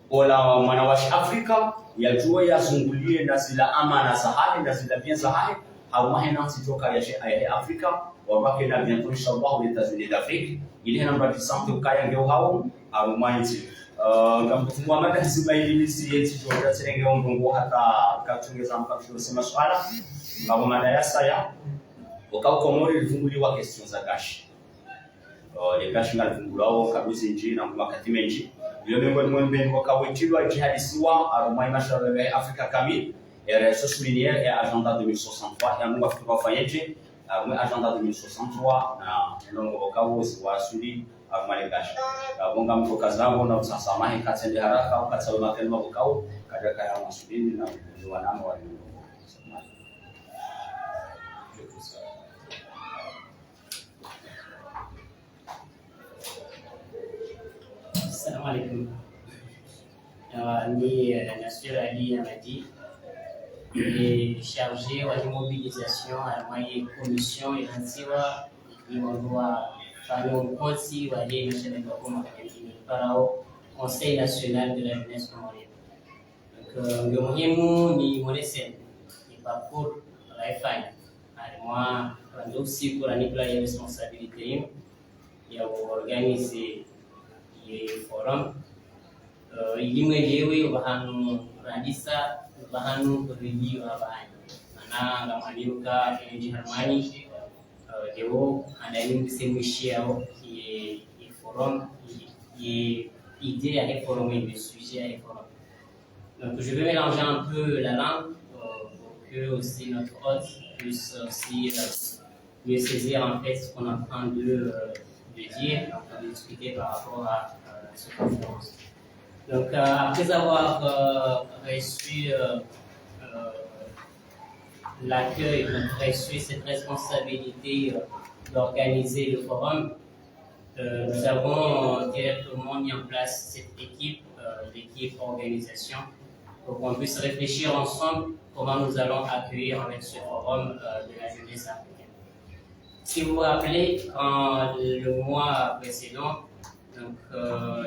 wala mwanawashi Afrika yajua yazungulie na zila amana za hali na zila bien za hali harumahe nansi toka ya Afrika wabake na bientôt inshallah aux États-Unis d'Afrique il est namba disante ukaya ngeo hao harumainti ngamtumwa madasi baili siyeti joda serenge ondongo hata katungeza mpaka sema swala ngabo madayasa ya wakao komori lifunguliwa question za gashi les gashi ngalifungulao kabisa nji na makati menji iyo miongoni mwa mbinu wakawitilwa jihadisiwa arumai mashariki ya Afrika kamili RSO souligner et agenda 2063 ya mungu afikiwa fanyeje arumai agenda 2063 na nongo wakao wa suli arumai gashi bonga mtoka zangu na usasamahi katende haraka au katsawa makelma wakao kadaka ya masulini na wanamo wa Assalamu alaikum. Ni Nasir Ali Amadi, chargé de la mobilisation à la commission et la Conseil national de la jeunesse comorienne. Donc, ni parcours la FAI. Moi, aussi pour la responsabilité, il y a organisé le forum. Ilimwelewe bahanu radisa bahanu review bahani ana ngamaliuka enji harmani dewo anaini semushia qui forum qui idée à forum et le sujet à forum. Donc je vais mélanger un peu la langue pour que aussi notre hôte puisse aussi mieux saisir en fait ce qu'on est en train de dire, de discuter par rapport à cette conférence. Donc, après avoir reçu l'accueil, reçu cette responsabilité d'organiser le forum, nous avons directement mis en place cette équipe, l'équipe organisation, pour qu'on puisse réfléchir ensemble comment nous allons accueillir avec ce forum de la jeunesse africaine. Si vous vous rappelez, le mois précédent, donc,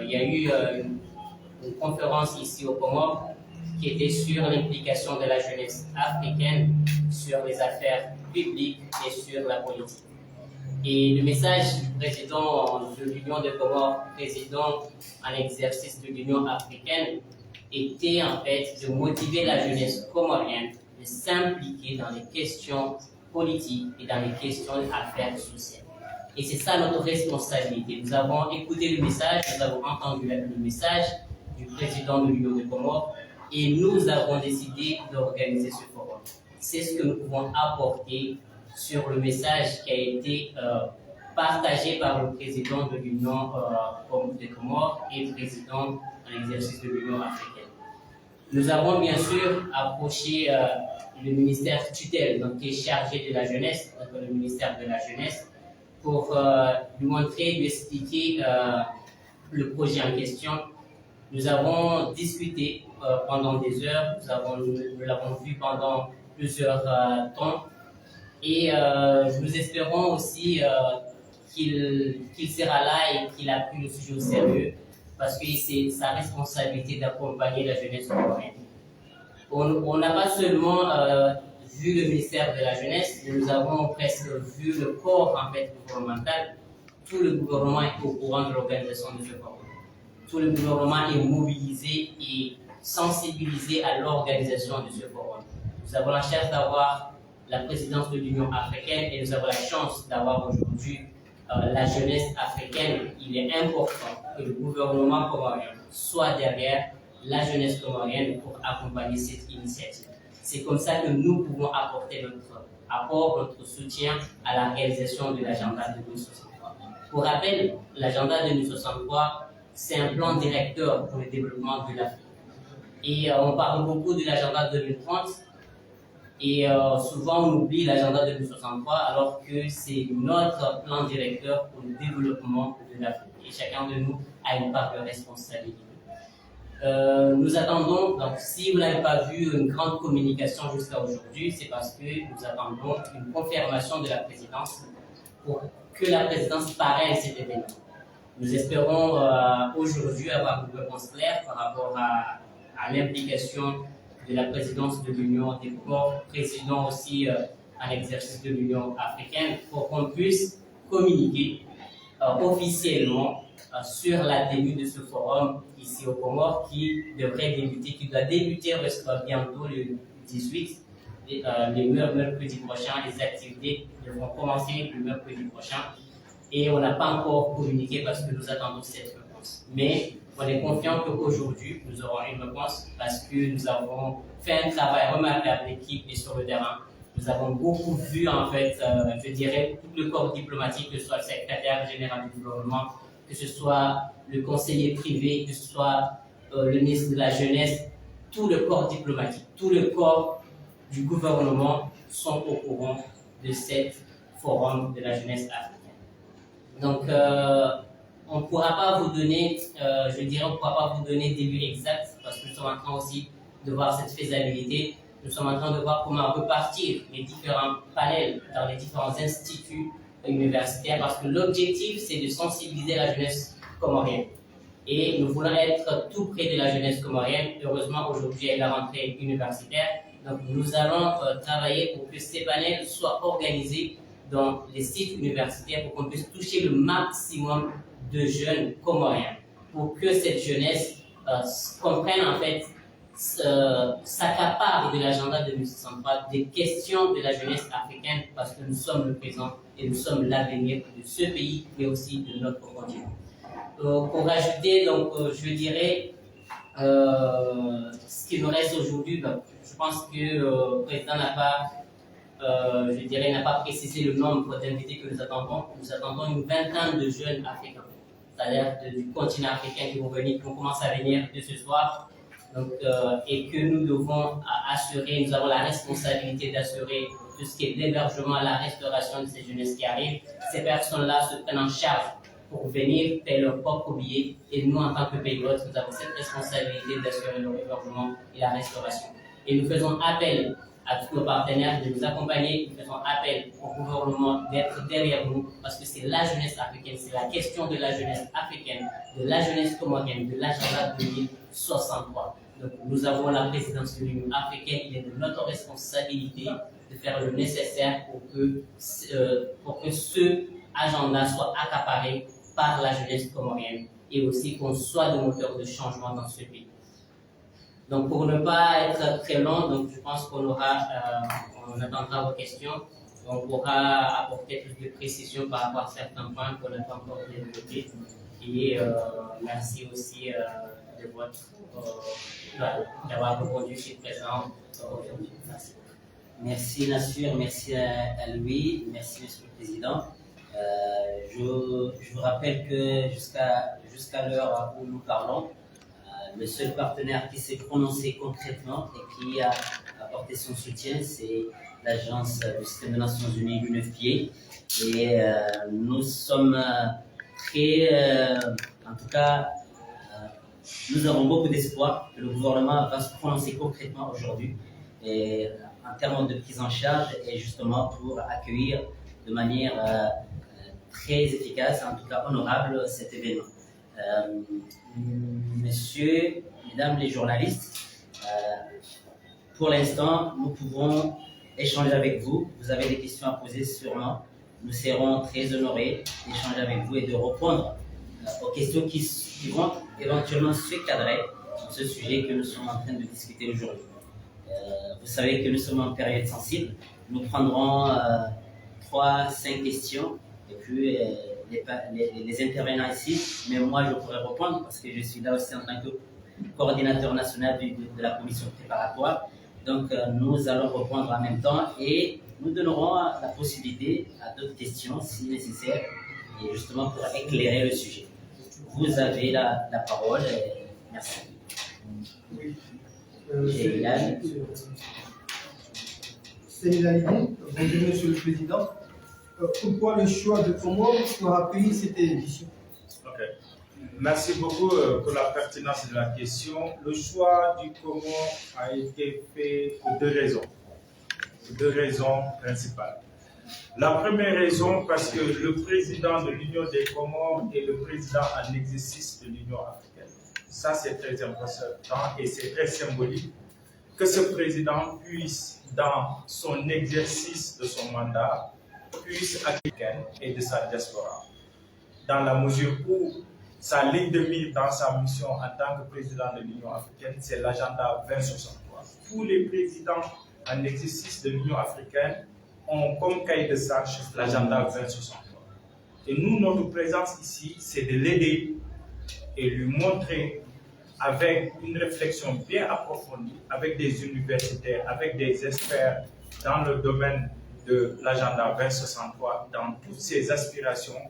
il y a eu une conférence ici au Comores qui était sur l'implication de la jeunesse africaine sur les affaires publiques et sur la politique. Et le message du président de l'Union des Comores, président en exercice de l'Union africaine, était en fait de motiver la jeunesse comorienne de s'impliquer dans les questions politiques et dans les questions d'affaires sociales. Et c'est ça notre responsabilité. Nous avons écouté le message, nous avons entendu le message du président de l'Union des Comores et nous avons décidé d'organiser ce forum. C'est ce que nous pouvons apporter sur le message qui a été partagé par le président de l'Union des Comores et le président en exercice de l'Union africaine. Nous avons bien sûr approché le ministère tutelle, donc qui est chargé de la jeunesse, donc le ministère de la jeunesse, pour lui montrer, lui expliquer le projet en question. Nous avons discuté pendant des heures, nous l'avons vu pendant plusieurs temps et nous espérons aussi qu'il sera là et qu'il a pris le sujet au sérieux parce que c'est sa responsabilité d'accompagner la jeunesse comorienne. On n'a pas seulement vu le ministère de la jeunesse, mais nous avons presque vu le corps en fait gouvernemental. Tout le gouvernement est au courant de l'organisation de ce forum. Tout le gouvernement est mobilisé et sensibilisé à l'organisation de ce forum. Nous avons la chance d'avoir la présidence de l'Union africaine et nous avons la chance d'avoir aujourd'hui la jeunesse africaine. Il est important que le gouvernement comorien soit derrière la jeunesse comorienne pour accompagner cette initiative. C'est comme ça que nous pouvons apporter notre apport, notre soutien à la réalisation de l'agenda 2063. Pour rappel, l'agenda 2063, c'est un plan directeur pour le développement de l'Afrique. Et on parle beaucoup de l'agenda 2030 et souvent on oublie l'agenda 2063 alors que c'est notre plan directeur pour le développement de l'Afrique. Et chacun de nous a une part de responsabilité. Nous attendons, donc si vous n'avez pas vu une grande communication jusqu'à aujourd'hui, c'est parce que nous attendons une confirmation de la présidence pour que la présidence parraine cet événement. Nous espérons aujourd'hui avoir une réponse claire par rapport à l'implication de la présidence de l'Union, des présidents aussi en exercice de l'Union africaine, pour qu'on puisse communiquer officiellement sur la tenue de ce forum ici au Comores qui doit débuter bientôt le 18. Le mercredi prochain, les activités devront commencer le mercredi prochain. Et on n'a pas encore communiqué parce que nous attendons cette réponse. Mais on est confiant qu'aujourd'hui, nous aurons une réponse parce que nous avons fait un travail remarquable d'équipe et sur le terrain. Nous avons beaucoup vu, en fait, je dirais, tout le corps diplomatique, que ce soit le secrétaire général du gouvernement, que ce soit le conseiller privé, que ce soit le ministre de la Jeunesse, tout le corps diplomatique, tout le corps du gouvernement sont au courant de cet forum de la jeunesse africaine. Donc, on ne pourra pas vous donner, je dirais, on ne pourra pas vous donner des lieux exacts parce que nous sommes en train aussi de voir cette faisabilité. Nous sommes en train de voir comment repartir les différents panels dans les différents instituts universitaires parce que l'objectif, c'est de sensibiliser la jeunesse comorienne. Et nous voulons être tout près de la jeunesse comorienne. Heureusement, aujourd'hui, il y a la rentrée universitaire. Donc, nous allons travailler pour que ces panels soient organisés dans les sites universitaires pour qu'on puisse toucher le maximum de jeunes comoriens, pour que cette jeunesse comprenne en fait, s'accapare de l'agenda 2063 des questions de la jeunesse africaine parce que nous sommes le présent et nous sommes l'avenir de ce pays mais aussi de notre continent. Pour rajouter, donc, je dirais, ce qui nous reste aujourd'hui, je pense que le président n'a pas je dirais, n'a pas précisé le nombre d'invités que nous attendons. Nous attendons une vingtaine de jeunes africains, c'est-à-dire du continent africain qui vont commencer à venir de ce soir. Donc, et que nous devons assurer, nous avons la responsabilité d'assurer tout ce qui est l'hébergement, la restauration de ces jeunesses qui arrivent. Ces personnes-là se prennent en charge pour venir payer leur propre billet. Et nous, en tant que pays hôte, nous avons cette responsabilité d'assurer leur hébergement et la restauration. Et nous faisons appel à tous nos partenaires de nous accompagner. Nous faisons appel au gouvernement d'être derrière nous parce que c'est la jeunesse africaine, c'est la question de la jeunesse africaine, de la jeunesse comorienne, de l'agenda 2063. Donc nous avons la présidence de l'Union africaine, il est de notre responsabilité de faire le nécessaire pour que ce agenda soit accaparé par la jeunesse comorienne et aussi qu'on soit des moteurs de changement dans ce pays. Donc, pour ne pas être très long, donc je pense qu'on on attendra vos questions. On pourra apporter plus de précisions par rapport à certains points qu'on n'a pas encore développés. Et merci aussi d'avoir répondu ici présent aujourd'hui. Merci. Merci Nassur, merci à lui, merci Monsieur le Président. Je vous rappelle que jusqu'à l'heure où nous parlons, le seul partenaire qui s'est prononcé concrètement et qui a apporté son soutien, c'est l'agence du système des Nations Unies, l'UNFPA. Et nous sommes très, en tout cas, nous avons beaucoup d'espoir que le gouvernement va se prononcer concrètement aujourd'hui en termes de prise en charge et justement pour accueillir de manière très efficace, en tout cas honorable, cet événement. Messieurs, mesdames les journalistes, pour l'instant, nous pouvons échanger avec vous. Vous avez des questions à poser sûrement. Nous serons très honorés d'échanger avec vous et de répondre aux questions qui vont éventuellement se cadrer sur ce sujet que nous sommes en train de discuter aujourd'hui. Vous savez que nous sommes en période sensible. Nous prendrons 3-5 questions et puis les intervenants ici, mais moi je pourrais répondre parce que je suis là aussi en tant que coordinateur national de la commission préparatoire. Donc nous allons répondre en même temps et nous donnerons la possibilité à d'autres questions si nécessaire et justement pour éclairer le sujet. Vous avez la parole. Merci. Oui. Bonjour Monsieur le Président. Pourquoi le choix de Comores pour accueillir cette édition? Ok. Merci beaucoup pour la pertinence de la question. Le choix du Comores a été fait pour deux raisons principales. La première raison, parce que le président de l'Union des Comores est le président en exercice de l'Union africaine. Ça, c'est très important et c'est très symbolique que ce président puisse, dans son exercice de son mandat, puisse africaine et de sa diaspora. Dans la mesure où sa ligne de mire dans sa mission en tant que président de l'Union africaine, c'est l'agenda 2063. Tous les présidents en exercice de l'Union africaine ont comme cahier de charge l'agenda 2063. Et nous, notre présence ici, c'est de l'aider et lui montrer avec une réflexion bien approfondie, avec des universitaires, avec des experts dans le domaine de l'agenda 2063, dans toutes ses aspirations,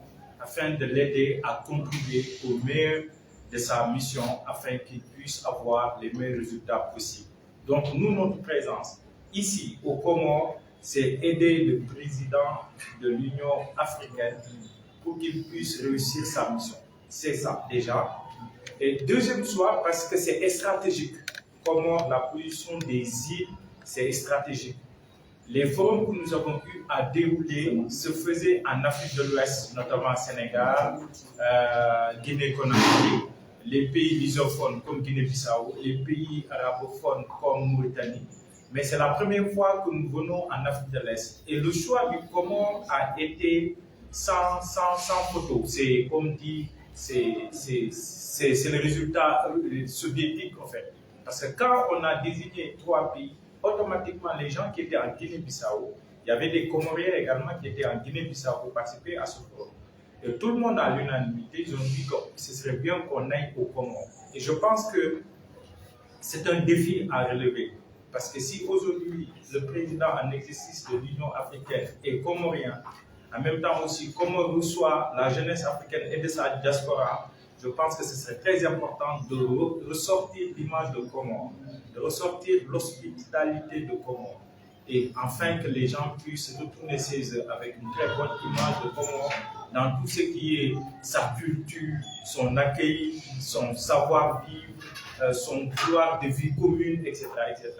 afin de l'aider à contribuer au meilleur de sa mission, afin qu'il puisse avoir les meilleurs résultats possibles. Donc, nous, notre présence ici, au Comores, c'est aider le président de l'Union africaine pour qu'il puisse réussir sa mission. C'est ça, déjà. Et deuxième choix, parce que c'est stratégique. Comment la position des îles, c'est stratégique. Les forums que nous avons eu à dérouler se faisaient en Afrique de l'Ouest, notamment Sénégal, Guinée-Conakry, les pays lusophones comme Guinée-Bissau, les pays arabophones comme Mauritanie. Mais c'est la première fois que nous venons en Afrique de l'Est. Et le choix du Comore a été sans photo. C'est comme dit, c'est le résultat soviétique en fait. Parce que quand on a désigné 3 pays, automatiquement les gens qui étaient en Guinée-Bissau, il y avait des Comoriens également qui étaient en Guinée-Bissau pour participer à ce forum. Et tout le monde à l'unanimité, ils ont dit que ce serait bien qu'on aille au Comores. Et je pense que c'est un défi à relever. Parce que si aujourd'hui le président en exercice de l'Union africaine est comorien, en même temps aussi comment reçoit la jeunesse africaine et de sa diaspora, je pense que ce serait très important de ressortir l'image de Comores, de ressortir l'hospitalité de Comores, et enfin que les gens puissent retourner chez eux avec une très bonne image de Comores dans tout ce qui est sa culture, son accueil, son savoir-vivre, son vouloir de vie commune, etc., etc.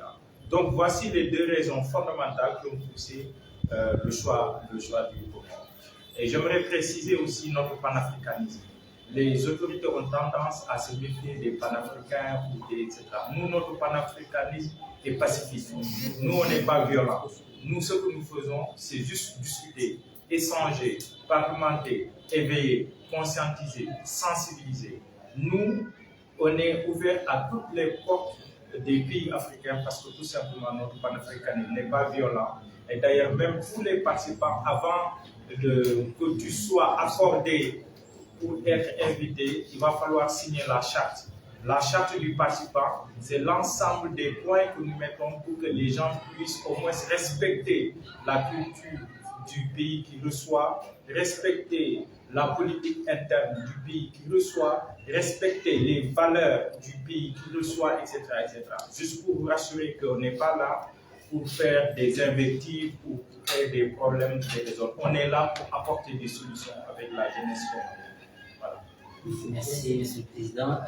Donc voici les 2 raisons fondamentales qui ont poussé le choix du Comores. Et j'aimerais préciser aussi notre panafricanisme. Les autorités ont tendance à se méfier des panafricains ou des etc. Nous, notre panafricanisme est pacifiste. Nous, on n'est pas violents. Nous, ce que nous faisons, c'est juste discuter, échanger, parlementer, éveiller, conscientiser, sensibiliser. Nous, on est ouvert à toutes les portes des pays africains parce que tout simplement notre panafricanisme n'est pas violent. Et d'ailleurs, même tous les participants, avant que tu sois accordé pour être invité, il va falloir signer la charte. La charte du participant, c'est l'ensemble des points que nous mettons pour que les gens puissent au moins respecter la culture du pays qui reçoit, respecter la politique interne du pays qui reçoit, respecter les valeurs du pays qui reçoit, etc., etc. Juste pour vous rassurer qu'on n'est pas là pour faire des invectives ou pour créer des problèmes des autres. On est là pour apporter des solutions avec la jeunesse comorienne. Voilà. Merci, Monsieur le Président.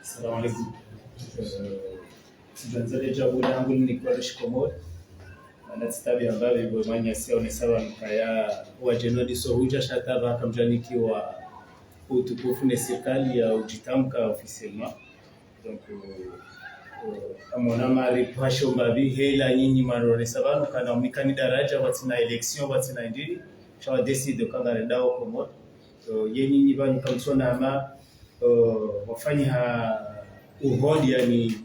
Assalamu alaikum. Tuanzale jambo langu ni kwa Shikomori. Na stabi ambayo bwemanya sio ni sawa nkaya wa Jenodi Sohuja shataba kamjaniki wa utukufu na serikali ya ujitamka officiellement. Donc amona mari pasho mbabi hela nyinyi marore sabanu kana mnikani daraja watina election watina ndiri shawa decide kangare dawo Komoro. So nyinyi banyu kamsona ama wafanya uhodi yani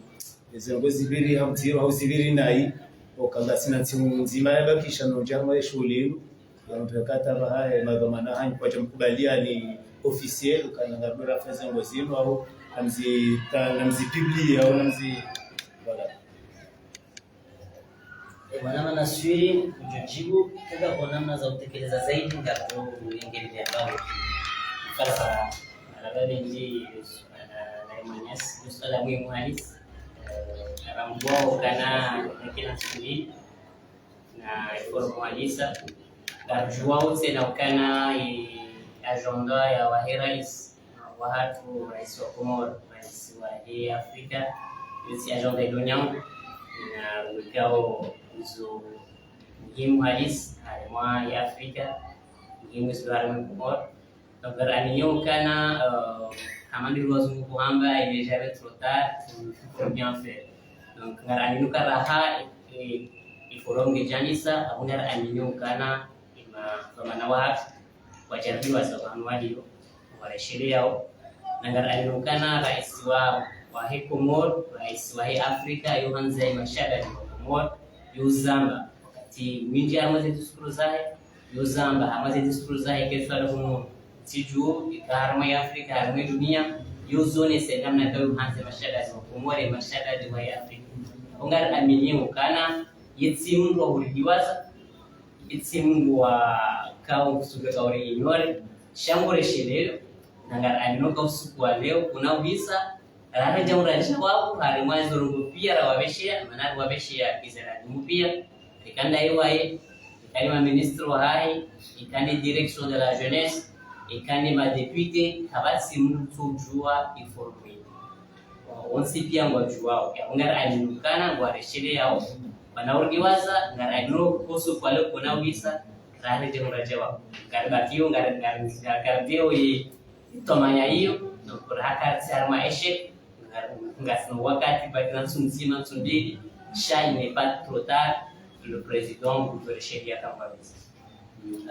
zengo zibiri hamtiro au zibiri nai okanga sina timu nzima yabakisha no jambo shulenu yanataka bahaya magamana hani kwa jamkubalia ni officiel kana ngabura faze ngozino au namzi publier au namzi voilà. Bwana Naswiri kujibu katika kwa namna za utekeleza zaidi ngapo ingine ambao sasa labda ndi na imanyas swala muhimu halisi rambo kana kila shughuli na informalisa garjuao tena kana agenda ya waherais wa hatu rais wa Komoro, rais wa Afrika, hizi agenda ya dunia na vikao hizo muhimu halisi mwa ya Afrika muhimu sebenarnya Komoro. Agar aniyo kana kamandi wazungu kuhamba il est jamais trop tard pour bien faire. Donc ngar aniyo karaha iforonge janisa abunar aniyo kana ima manawa wajarbi wasaban waliyo wala sheria yao. Ngar aniyo kana rais wa Komoro, rais wa Afrika Yohanza Mashada Komoro yuzamba wakati wingi amaze discours zahe yuzamba amaze discours zahe kesho alafu siju ikarma ya Afrika harma dunia yuzone sedamna kayo Yohanza Mashada Komoro Mashada wa Afrika ongar amini ukana yitsi mungu wa huriwaza yitsi mungu wa kao kusuka kauri inyore shambore shilelo nangar aninoka usiku wa leo kuna visa rara jamuranisha wapo hari mwanzo rungu pia rawabeshia manari wabeshia kizera pia ikanda iwaye ikani ma ministre wa hai ikani direction de la jeunesse ikani ma député habasi mtu jua informe onsi pia ngojua ngara anyukana ngwareshile yao banaurgiwaza ngara agro koso kwale kuna visa rara jamurajewa karibakio ngara dio itomanya hiyo nokora hakati arma eshe ngasno wakati bakina sunzima tsundili sha n'est pas trop tard le président de sheria kama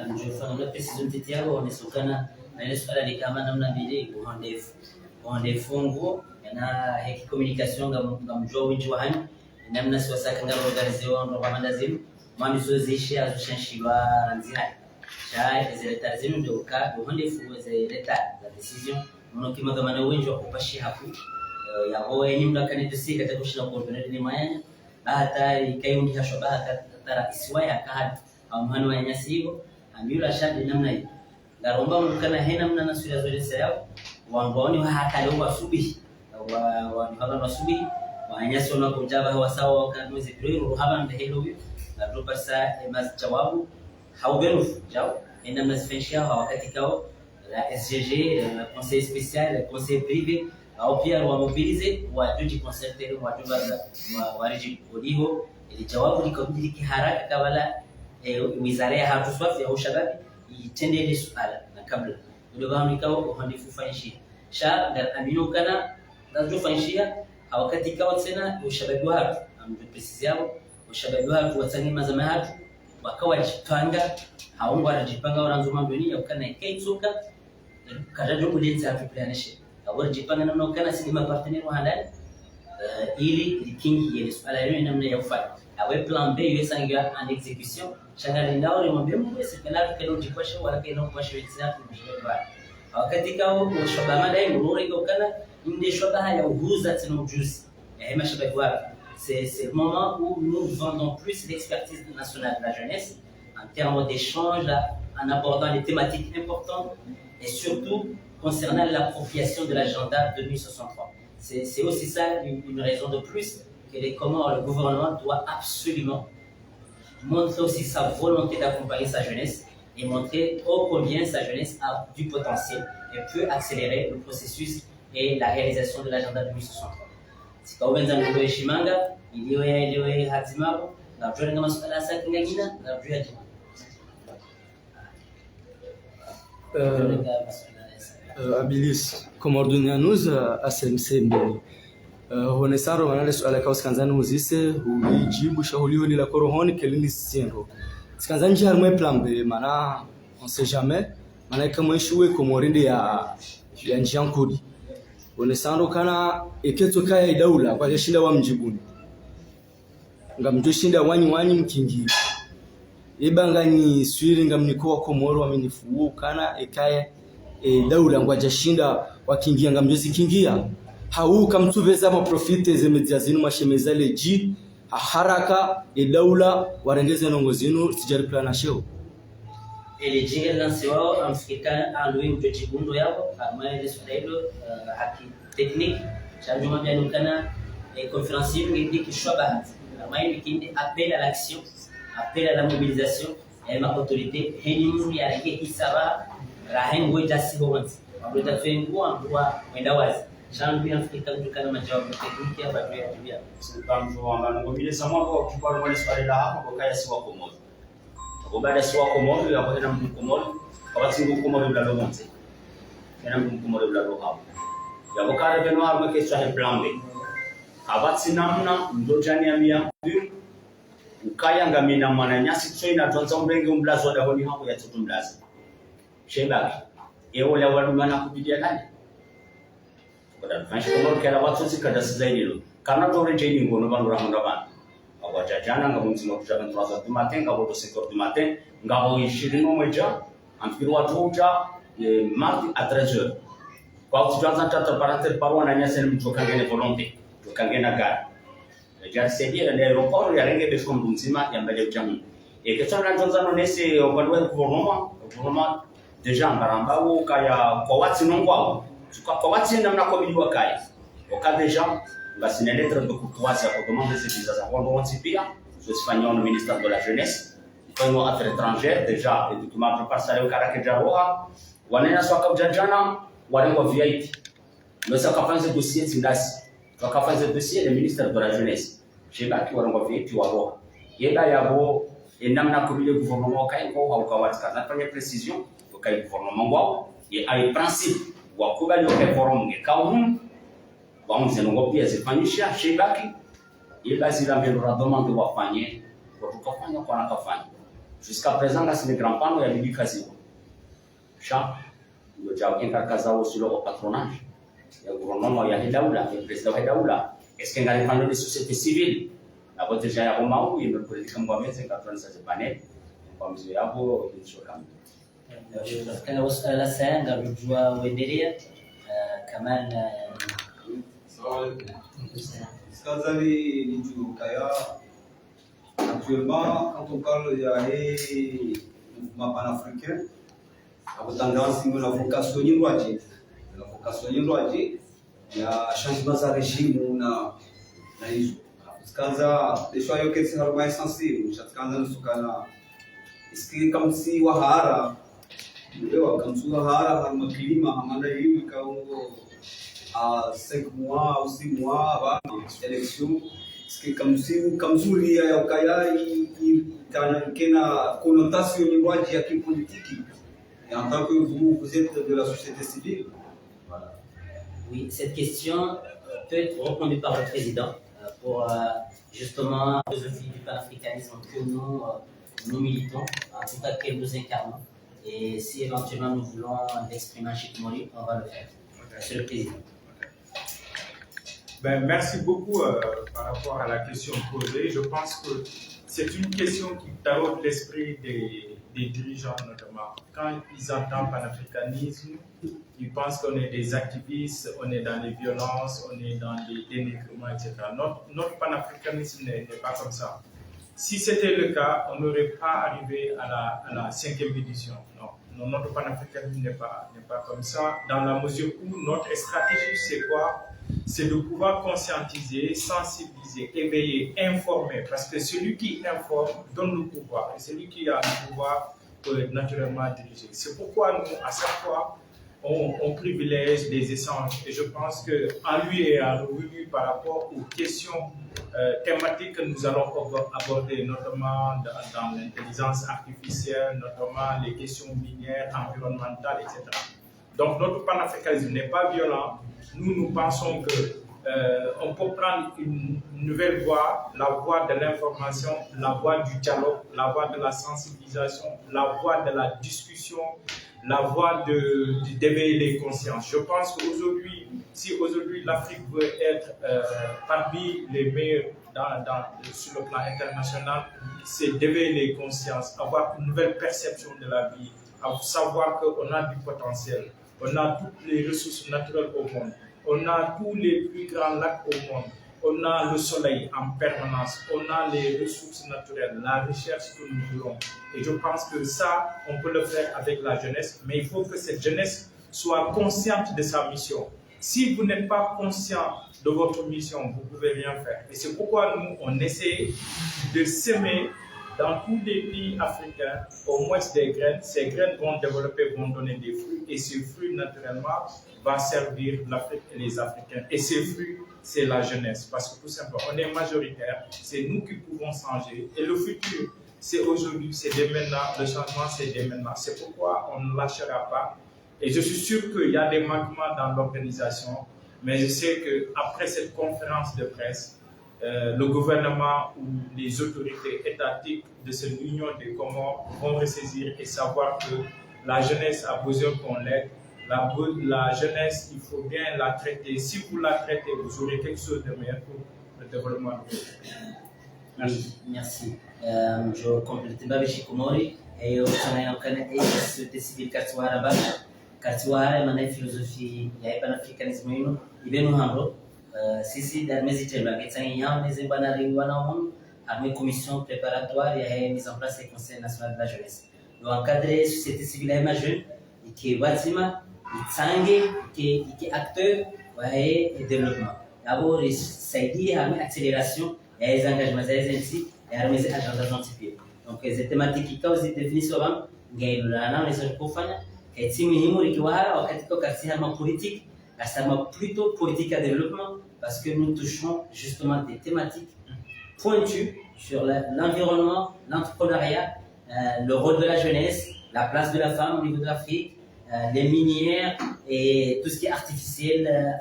Mjofanya na precision tetiago onesokana na ile swala ni kama namna mbili ondefungu na heki communication ngamjua winji wa hani namna siwasaka ngalo organization ndo kama lazima mami zozishi azoshanshilwa nzira sha zile tarzinu ndio ka ondefungu zile za decision mnokima kama na winji wa kupashi hapo ya hoe ni mlaka ni tusika takushina kuondoa ni mayanya hata ikayundi hashobaha tara iswaya kahad au mhano wa nyasigo ambiula shadi namna hii ngaromba mkana hena mna nasura zote sayo wangoni wa hakale wa subi wa kama wasubi wa nyasi wana kujaba hawa sawa kanweze biro haba ndahelo hiyo na tupasa mas jawabu haubenu jao ina mnasifishia wakati kao la SGG le conseil spécial le conseil privé au pia wa mobiliser wa juji concerter wa tubaza wa rejim odiho ili jawabu likabidi kiharaka kabla wizara ya hatu swafi ya ushababi itende ile suala na kabla ndio kama nikao uhandifu fanyishi sha ndio amino kana ndio fanyishia wakati kao tena ushababi wa hatu ameprecise yao ushababi wa hatu watani mazama hatu wakawa jipanga haongo anajipanga waranzo mambo ni yakana kaitsuka kadajo kulenza hatu planishe awali jipanga namna kana sima partenaire wa halal ili kingi ile suala hiyo namna ya kufanya awe plan B yesanga en exécution changani ndao ni mwambie Mungu sikana kile jipashe wala kile unapashe wetsa kujibeba wakati kao ushabama dai murori kana inde shoba ya uhuza tena ujuzi ya mashababu wapi c'est le moment où nous vendons plus l'expertise nationale de la jeunesse en termes d'échange en abordant les thématiques importantes et surtout concernant l'appropriation de l'agenda 2063. C'est aussi ça une raison de plus comment le gouvernement doit absolument montrer aussi sa volonté d'accompagner sa jeunesse et montrer combien sa jeunesse a du potentiel et peut accélérer le processus et la réalisation de l'agenda 2063. Si vous avez un peu de chimanga, il y a un hazimabo, la journée de masuala sa kingina, la journée Abilis Komordunianus ASMC honesaro wanale swala kwa skanzani muzise hujibu shahuliwe ni la korohoni kelini siendo skanzani jihar mwe plan B mana on sait jamais mana kama ishuwe komorinde ya njiankudi honesaro kana eketo kaya idaula kwa shinda wa mjibuni ngamjo shinda wanyi mkingi ibangani swiri ngamnikoa komoro aminifuo kana ekaya daula ngwaja shinda wakingia ngamjozi kingia hau kamtubeza ma profite zemedia zinu mashemeza leji haraka daula warengeze nongozinu tijari plana sheo ele jinga lansewa amfikana alwe ujojibundo yao kama ile swahilo haki technique chanjo mabia kana conférencier ngindi kishwaba kama hivi kindi appel à l'action appel à la mobilisation et ma autorité heni ya reke isaba rahen goita sibonzi abota fengo ambwa mwenda wazi Jean-Louis Afrika kutokana na majawabu tekniki hapa juu ya tabia. Sikamjua ngomile samwa kwa chukua wale swali la hapo kwa kaya si wako moja. Kwa baada si wako moja ya kwa mtu mmoja, kwa sababu mtu mmoja bila lomonte. Kana mtu mmoja bila hapo. Ya kwa kare beno hapo kwa sahihi plan B. Kabati namna ndo jani ya mia ukaya ngamina mwana nyasi tsoina tonza mbenge umblazo da honi hapo ya tutu mblazo. Shebaki. Ewo la wadu mana kubidia nani? Kada fanshi komor kala watu sikada zaidi lo. Karena to rejeni ngono bandu rahunda ban. Awa jajana ngamu mzima kujaga 3h du matin ngabo 5h du matin ngabo 20 moja anfikiri watu uja mardi à 13h. Kwa utijanza tata paranter parwa na nyasa ni mtu kangene volonté. To kangena gari. Ya sedia le aeroport ya renge besko mzima ya mbele jamu. Et que ça la jonzano nese okwadwa gouvernement déjà mbarambao kaya kwa watu nongwao. Kwa watu namna kwa miliwa kaya. Oka déjà basi na lettre de courtoisie pour demander ces visas à rendre pia je suis venu au ministère de la jeunesse quand on affaires étrangères déjà et document préparé ça au caractère jaroha wanena swaka ujajana walengo VIP mais ça kafanya dossier tindasi wakafanya dossier le ministère de la jeunesse shebaki walengo VIP waroha yenda yabo namna kubile gouvernement kai ko haukawatika na fanya précision kai gouvernement wao et ai principe wa kubali au forum ngekao vamos zenongo pia zifanyisha shebaki ile basi la mbele demande wafanye kwa tukafanya kwa nakafanya jusqu'à présent là c'est le grand panneau ya bibi kazi cha ndio jao kazao sur le patronage ya gouvernement ya hidaula ya president hidaula est-ce qu'il y a des sociétés civiles la vote ya Roma ou il me politique mwa meze katron sa panel kwa mzee hapo ilishokama Kana wasala la sanga rujua uendelea Kamal Actuellement, quand on parle de mouvement panafricain, la tendance c'est la vocation yindwaje. La vocation yindwaje ya changement za régime na hizo. Sikaanza desho yoke si harma sensible, sikaanza nusukana. Iski kama si wahara. Ndio kama si wahara harma klima amanda hivi kaungo à 5 mois ou 6 mois avant l'élection, parce que comme Zuri y a une connotation politique. Et en tant que vous êtes de la société civile. Voilà. Oui, cette question peut être répondue par le président pour justement la philosophie du panafricanisme que nous militons, en tout cas que nous incarnons. Et si éventuellement nous voulons l'exprimer en Chikmori, on va le faire. Monsieur le Président. Ben, merci beaucoup par rapport à la question posée. Je pense que c'est une question qui taraude l'esprit des dirigeants notamment. Quand ils entendent panafricanisme, ils pensent qu'on est des activistes, on est dans les violences, on est dans les dénigrements, etc. Notre panafricanisme n'est pas comme ça. Si c'était le cas, on n'aurait pas arrivé à la 5e édition. Non, notre panafricanisme n'est pas comme ça, dans la mesure où notre stratégie, c'est quoi? C'est de pouvoir conscientiser, sensibiliser, éveiller, informer. Parce que celui qui informe donne le pouvoir. Et celui qui a le pouvoir peut être naturellement dirigé. C'est pourquoi nous, à chaque fois, on privilège des échanges. Et je pense qu'en lui et en lui, par rapport aux questions thématiques que nous allons aborder, notamment dans l'intelligence artificielle, notamment les questions minières, environnementales, etc. Donc notre panafricanisme n'est pas violent. Nous pensons qu'on peut prendre une nouvelle voie, la voie de l'information, la voie du dialogue, la voie de la sensibilisation, la voie de la discussion, la voie d'éveiller les consciences. Je pense qu'aujourd'hui, si aujourd'hui l'Afrique veut être parmi les meilleurs sur le plan international, c'est d'éveiller les consciences, avoir une nouvelle perception de la vie, savoir qu'on a du potentiel. On a toutes les ressources naturelles au monde. On a tous les plus grands lacs au monde. On a le soleil en permanence. On a les ressources naturelles, la recherche que nous voulons. Et je pense que ça, on peut le faire avec la jeunesse. Mais il faut que cette jeunesse soit consciente de sa mission. Si vous n'êtes pas conscient de votre mission, vous ne pouvez rien faire. Et c'est pourquoi nous, on essaie de s'aimer dans tous les pays africains au moins des graines. Ces graines vont développer, vont donner des fruits et ces fruits naturellement vont servir l'Afrique et les Africains. Et ces fruits, c'est la jeunesse parce que tout simplement, on est majoritaire, c'est nous qui pouvons changer et le futur, c'est aujourd'hui, c'est dès maintenant, le changement c'est dès maintenant. C'est pourquoi on ne lâchera pas et je suis sûr qu'il y a des manquements dans l'organisation, mais je sais qu'après cette conférence de presse, le gouvernement ou les autorités étatiques de cette union des Comores vont ressaisir et savoir que la jeunesse a besoin qu'on l'aide. La jeunesse, il faut bien la traiter. Si vous la traitez, vous aurez quelque chose de meilleur pour le développement de votre pays. Merci. Je complète ma vie Comori et au sein de la société civile Katiwara, Katiwara est une philosophie, il y a un panafricanisme, il y a un sisi dans mes études, il y a une commission préparatoire, il y a mise en place le Conseil national de la jeunesse. Donc, encadrer la société civile est majeure, qui est bâtiment, qui est acteur et développement. D'abord, ça dit une accélération, il y a des engagements, il y a des incitations, il y a des agendas anticipés. Donc, les thématiques qui sont définies souvent, il y a une analyse de conférence, et si nous avons une politique, c'est plutôt politique à développement parce que nous touchons justement des thématiques pointues sur l'environnement, l'entrepreneuriat, le rôle de la jeunesse, la place de la femme au niveau de l'Afrique, les minières et tout ce qui est artificiel,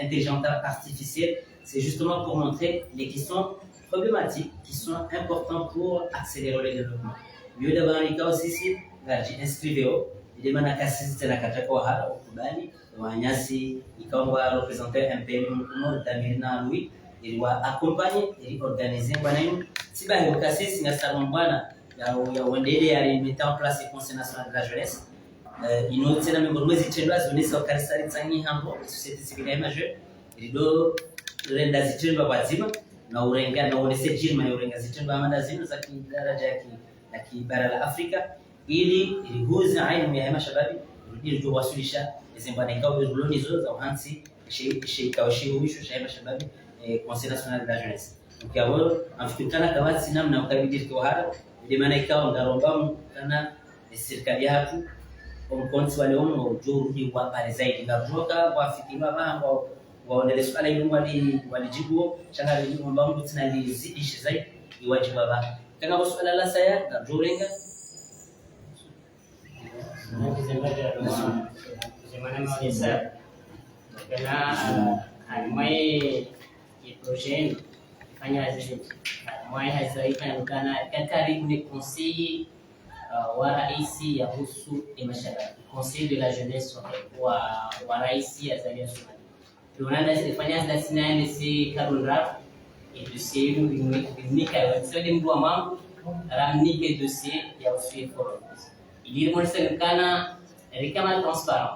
intelligence artificielle. C'est justement pour montrer les questions problématiques qui sont importantes pour accélérer le développement. Mieux d'abord, les cas aussi, j'ai inscrit il demande à casser la catégorie au Kubani. Wanyasi ikawa représenter un pays d'Amirina Louis, il doit accompagner et organiser. Si vous avez cassé, si vous avez mis en place le Conseil national de la jeunesse, il nous tient à même nous étudier la zone sur Karisari Tsangi Hambo, société civile majeure, il doit rendre les études à Wazima, na urenga na uonese jirma na urenga zitundu amanda zinu za kidaraja ya kibara la Afrika ili ilihuza elimu ya mashababi ili tuwasilisha ezembana ikao bezuloni zo za uhansi shika ushiwisho shaiba shababi Conseil national de la jeunesse. Donc abo afikana kawati namna ukabidiri kwa hara ili maana ikao ndaromba kana serikali yatu omkonsi wale omo ujurudi wa pale zaidi ngaroka wafikima mambo waonele swala hilo walijibu changa lijibu mambo tunalizidisha zaidi iwajibu baba kana swala la saya ngajorenga prochaine fanya moi hazaifanya karibu ni conseiller wa raisi ya husu mashabiki conseil de la jeunesse wa raisi ya Zambia Somali tunaenda sifanya dasina ni si karura et dossier unika wa sio mdu mambo ramnike dossier ya usuye forum ili mwanasema kama transparent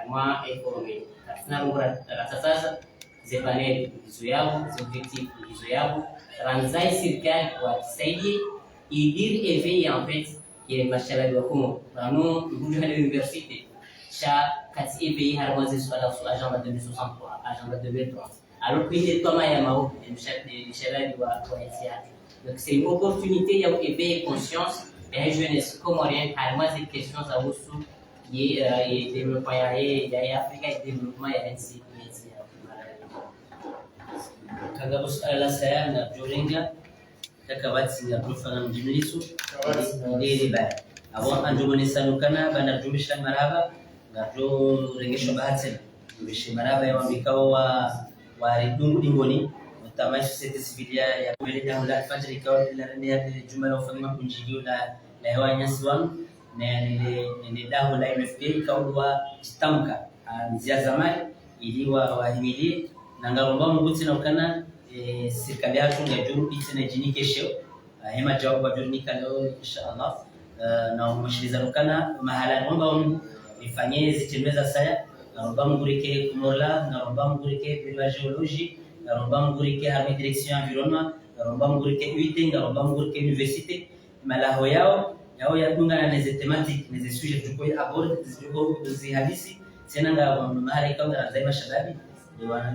moi économie na ngora sasa zepaneli hizo yao objectif hizo yao ranzai serikali kwa saidi idiri éveiller en fait il mashallah wa komo rano ngujo hadi université cha kati éveiller harwazi swala sur agenda 2063 agenda 2030 alors que il toma ya mao mashallah wa ICA donc c'est une opportunité ya éveiller conscience et jeunesse comorienne harwazi questions à usu et développement ya Afrika et développement ya NC kaga swala saya na jorenga takabati ya profana mjimlisu ndiri ba abo anjumoni sanukana bana jumisha maraba ngajo rengesho bahati jumisha maraba ya mikao wa ridungu dingoni utamai societe civile ya kweli ya la fajri kao la ya jumla ufanywa kunjilio la hewa nyasi wangu na ni dawa la MFP kaudwa chitamka nzia zamani iliwa wahimili na ngaromba mbuti na ukana serikali yatu ngajuru itena jini kesho hema jawabu kwa jurnika leo inshallah na umshiriza ukana mahala ngomba nifanyie zitembeza saya ngaromba mgurike kumola ngaromba mgurike bila geology ngaromba mgurike harmi direction environnement ngaromba mgurike UIT ngaromba mgurike université malaho yao ya dunga na les thématiques les sujets tuko abord zi hadisi tena ngao mahali kaunga za mashababi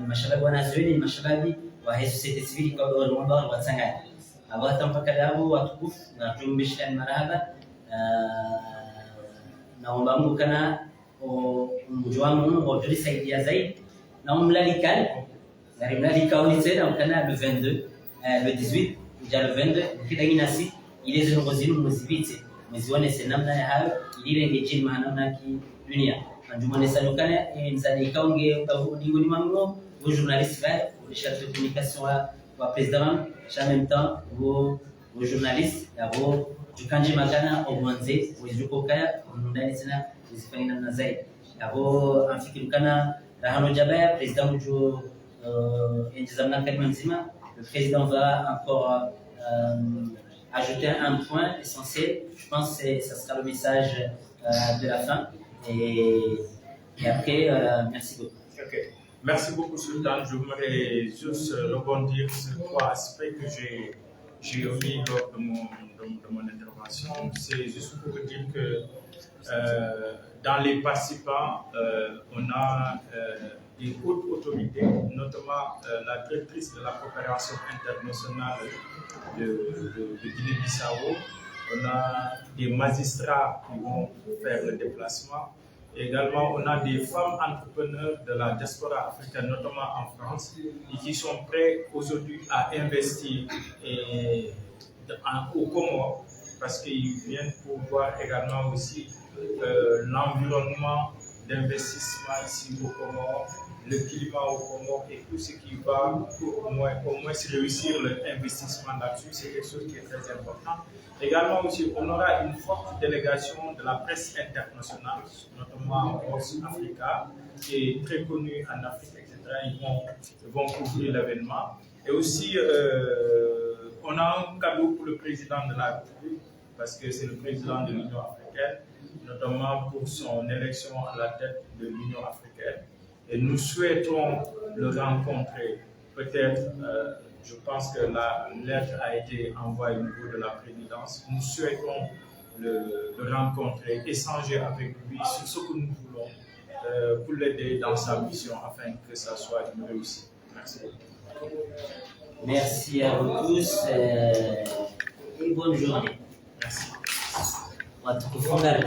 ni mashababi wanazuoni ni mashababi wa société civile kwa Rwanda wa Tanzania Awata mpaka dabu watukufu na tumbisha marahaba. Naomba Mungu kana mjua Mungu utulisaidia zaidi na umlalikani ngari mlalika ulisema kana le 22 le 18 ja le 22 kidagi nasi ile zingozini muzibite mzione senamna ya hayo ile ngejini maana na ki dunia njumane salukana nzalika unge ni mamno aux journalistes aux chefs de communication wa président en même temps aux journalistes abo tukanji magana obwanze wezukokaya ndani sana zifanyana na zaidi abo amfikirukana Rahano Jabaya président du Njizamna Kalima Nzima. Le président va encore ajouter un point essentiel. Je pense que ça sera le message de la fin. Et après, merci beaucoup. Okay. Merci beaucoup, Sultan. Je voudrais juste rebondir sur 3 aspects que j'ai omis lors de mon intervention. C'est juste pour dire que dans les participants, on a des hautes autorités, notamment la directrice de la coopération internationale de Guinée-Bissau. On a des magistrats qui vont faire le déplacement. Également, on a des femmes entrepreneurs de la diaspora africaine, notamment en France, et qui sont prêts aujourd'hui à investir au Comores, parce qu'ils viennent pour voir également aussi l'environnement d'investissement ici au Comores, le climat au Comores et tout ce qui va au moins réussir l'investissement là-dessus. C'est quelque chose qui est très important. Également aussi, on aura une forte délégation de la presse internationale, notamment Vox Africa, qui est très connue en Afrique, etc. Ils vont couvrir l'événement. Et aussi, on a un cadeau pour le président de la République, parce que c'est le président de l'Union africaine, notamment pour son élection à la tête de l'Union africaine. Et nous souhaitons le rencontrer. Peut-être, je pense que la lettre a été envoyée au niveau de la présidence. Nous souhaitons le rencontrer, échanger avec lui sur ce que nous voulons pour l'aider dans sa mission afin que ça soit une réussite. Merci. Merci à vous tous et bonne journée. Merci. Watukufunga